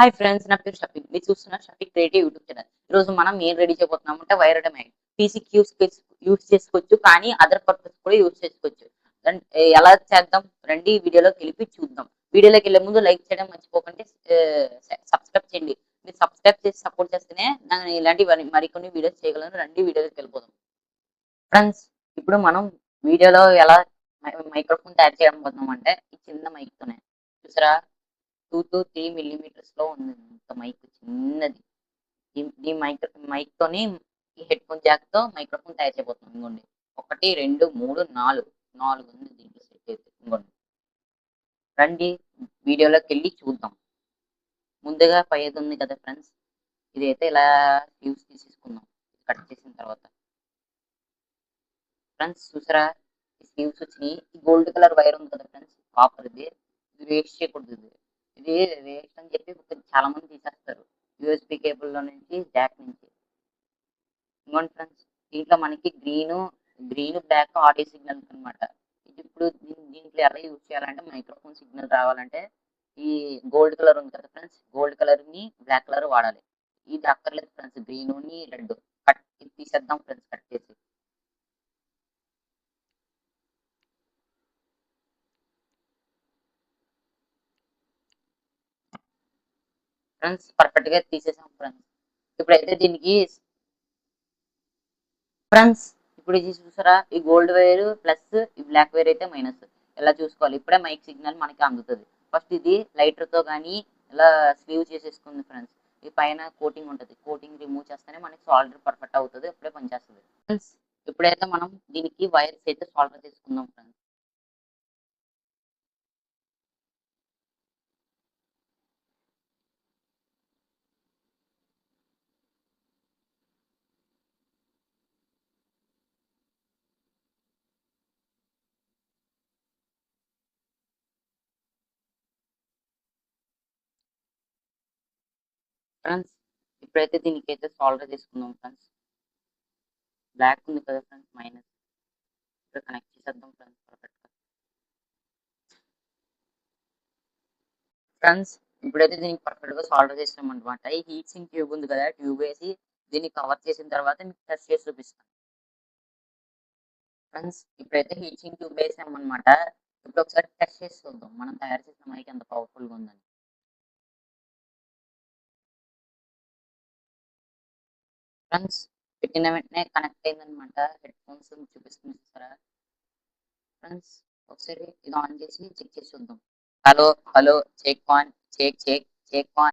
Hi friends, నా పేరు షఫీక్. మీరు చూస్తున్నారు షఫీక్ క్రియేటివ్ యూట్యూబ్ ఛానల్. ఈరోజు మనం ఏం రెడీ చేయబోతున్నామంటే వైర్ మ్యాగ్. పీసీ క్యూస్ యూస్ చేసుకోవచ్చు, కానీ అదర్ పర్పస్ కూడా యూస్ చేసుకోవచ్చు. ఎలా చేద్దాం రండి, వీడియోలోకి వెళ్ళి చూద్దాం. వీడియోలోకి వెళ్ళే ముందు లైక్ చేయడం మర్చిపోకండి, సబ్స్క్రైబ్ చేయండి. మీరు సబ్స్క్రైబ్ చేసి సపోర్ట్ చేస్తేనే నేను ఇలాంటి మరికొన్ని వీడియోస్ చేయగలను. రండి వీడియోలోకి వెళ్ళిపోదాం. ఫ్రెండ్స్, ఇప్పుడు మనం వీడియోలో ఎలా మైక్రోఫోన్ తయారు చేయడం పోతున్నాం అంటే ఈ చిన్న మైక్ తోనే. చూసారా, 2 to 3 millimeters లో ఉంది. ఇంత మైక్ చిన్నది. ఈ మైక్ తోని ఈ హెడ్ ఫోన్ జాక్ తో మైక్రోఫోన్ తయారు చేయబోతున్నాం. ఇంకోండి, 1 2 3 4 ఉంది దీంట్లో సెట్ అయితే. ఇంకోండి, రండి వీడియోలోకి వెళ్ళి చూద్దాం. ముందుగా పైది ఉంది కదా ఫ్రెండ్స్, ఇదైతే ఇలా ఫ్యూజ్ తీసేసుకుందాం. కట్ చేసిన తర్వాత ఫ్రెండ్స్ చూసారా, ఈ స్లీవ్స్ వచ్చినాయి. ఈ గోల్డ్ కలర్ వైర్ ఉంది కదా ఫ్రెండ్స్, కాపర్ ఇది వేస్ట్ చేయకూడదు. ఇది వేస్ట్ అని చెప్పి చాలా మంది తీసేస్తారు యూఎస్బి కేబుల్ లో నుంచి, జాక్ నుంచి. ఇంకోటి ఫ్రెండ్స్, దీంట్లో మనకి గ్రీన్ బ్లాక్ ఆడియో సిగ్నల్ అనమాట. ఇది ఇప్పుడు దీంట్లో ఎలా యూజ్ చేయాలంటే, మైక్రోఫోన్ సిగ్నల్ రావాలంటే ఈ గోల్డ్ కలర్ ఉంది కదా ఫ్రెండ్స్, గోల్డ్ కలర్ ని బ్లాక్ కలర్ వాడాలి. ఇది అక్కర్లేదు ఫ్రెండ్స్, గ్రీన్ ని రెడ్. ఇది తీసేద్దాం ఫ్రెండ్స్, కట్ చేసి. ఫ్రెండ్స్ పర్ఫెక్ట్ గా తీసేసాం ఫ్రెండ్స్. ఇప్పుడైతే దీనికి ఫ్రెండ్స్, ఇప్పుడు ఇది చూసారా, ఈ గోల్డ్ వైర్ ప్లస్ ఈ బ్లాక్ వైర్ అయితే మైనస్. ఎలా చూసుకోవాలి, ఇప్పుడే మైక్ సిగ్నల్ మనకి అందుతుంది. ఫస్ట్ ఇది లైటర్ తో కానీ ఇలా స్లీవ్ చేసేసుకుంది ఫ్రెండ్స్. ఈ పైన కోటింగ్ ఉంటుంది, కోటింగ్ రిమూవ్ చేస్తేనే మనకి సాల్డర్ పర్ఫెక్ట్ అవుతుంది, ఇప్పుడే పనిచేస్తుంది ఫ్రెండ్స్. ఇప్పుడైతే మనం దీనికి వైర్స్ అయితే సాల్డర్ చేసుకుందాం ఫ్రెండ్స్. ఫ్రెండ్స్ ఇప్పుడైతే దీనికైతే సాల్డర్ చేసుకుందాం ఫ్రెండ్స్. బ్లాక్ ఉంది కదా ఫ్రెండ్స్, మైనస్. ఇప్పుడు కనెక్ట్ చేసేద్దాం ఫ్రెండ్స్ పర్ఫెక్ట్ గా. ఫ్రెండ్స్ ఇప్పుడైతే దీనికి పర్ఫెక్ట్ గా సాల్వ్ చేసినాం అనమాట. ఈ హీట్ సింక్ ట్యూబ్ ఉంది కదా, ట్యూబ్ వేసి దీన్ని కవర్ చేసిన తర్వాత మీకు టెస్ట్ చేసి చూపిస్తాను. ఫ్రెండ్స్ ఇప్పుడైతే హీట్ సింక్ ట్యూబ్ వేసాం అనమాట. ఇప్పుడు ఒకసారి టెస్ట్ చేసి చూద్దాం మనం తయారు చేసిన మైక్ ఎంత పవర్ఫుల్ గా ఉందని. ఫ్రెండ్స్ పెట్టిన వెంటనే కనెక్ట్ అయిందనమాట. హెడ్ ఫోన్స్ చూపిస్తుంది చూసారా ఫ్రెండ్స్. ఒకసారి ఇది ఆన్ చేసి చెక్ చేసి చూద్దాం. Hello hello, check one, check check check one.